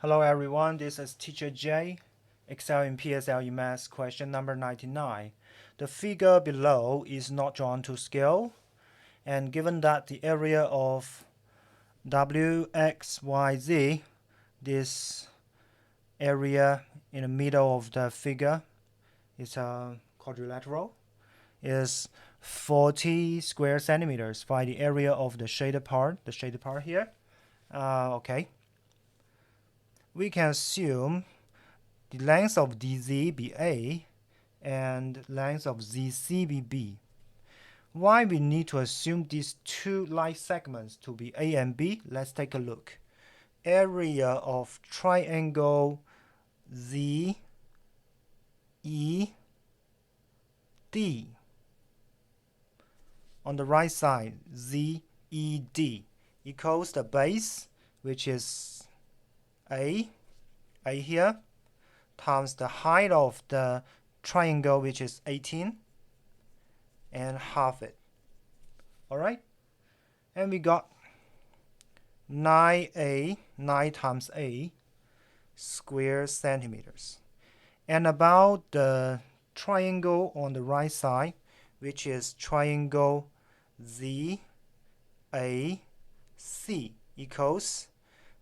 Hello everyone, this is Teacher J. Excel in PSLE Math question number 99. The figure below is not drawn to scale, and given that the area of WXYZ, this area in the middle of the figure is a quadrilateral, is 40 square centimeters. Find the area of the shaded part here. Okay. We can assume the length of DZ be A and length of ZC be B. Why we need to assume these two line segments to be A and B? Let's take a look. Area of triangle ZED on the right side, ZED equals the base, which is A here, times the height of the triangle, which is 18, and half it. Alright? And we got 9 times A square centimeters. And about the triangle on the right side, which is triangle ZAC equals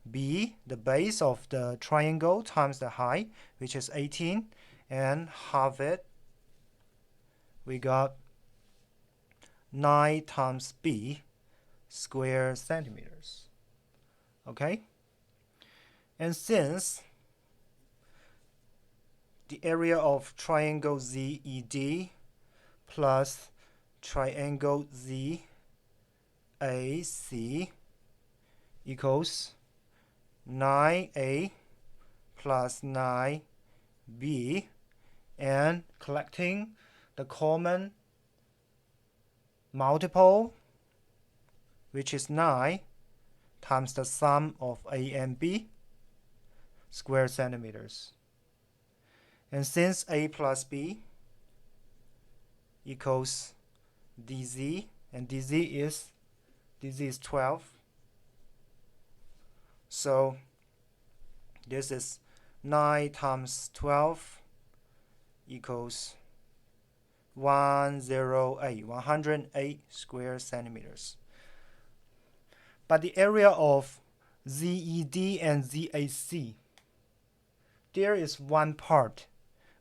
B, the base of the triangle, times the height, which is 18, and half it. We got 9 times B square centimeters. Okay? And since the area of triangle ZED plus triangle ZAC equals 9A plus 9B, and collecting the common multiple, which is 9, times the sum of A and B square centimeters. And since A plus B equals DZ, and DZ is 12, so this is 9 times 12 equals 108 square centimeters. But the area of ZED and ZAC, there is one part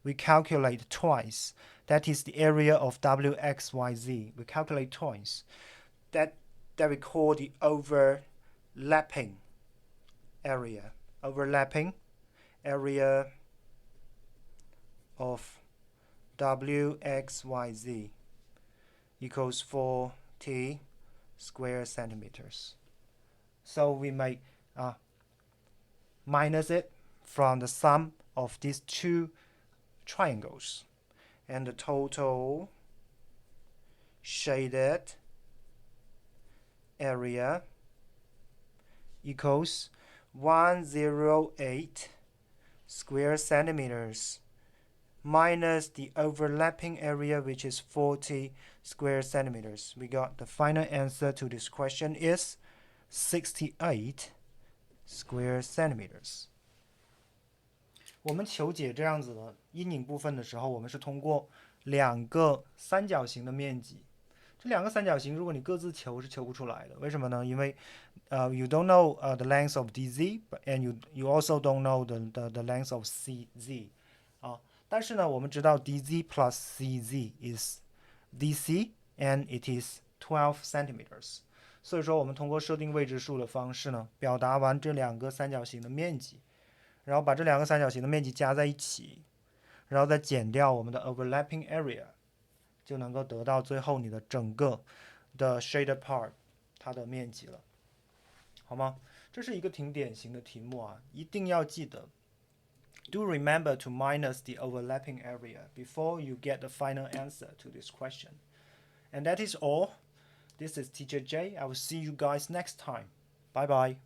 we calculate twice. That is the area of WXYZ. We calculate twice. That we call the overlapping area. Overlapping area of WXYZ equals 40 square centimeters. So we may minus it from the sum of these two triangles, and the total shaded area equals 108 square centimeters minus the overlapping area, which is 40 square centimeters. We got the final answer to this question is 68 square centimeters. 我们求解这样子的阴影部分的时候，我们是通过两个三角形的面积。这两个三角形，如果你各自求是求不出来的，为什么呢？因为you don't know the length of DZ, and you also don't know the length of CZ 但是呢，我们知道 DZ plus CZ is DC, and it is 12 centimeters. 所以说，我们通过设定未知数的方式呢，表达完这两个三角形的面积，然后把这两个三角形的面积加在一起，然后再减掉我们的 overlapping area， 就能够得到最后你的整个的 shaded part 它的面积了，好吗？这是一个挺典型的题目啊，一定要记得。Do remember to minus the overlapping area before you get the final answer to this question. And that is all. This is Teacher J. I will see you guys next time. Bye bye.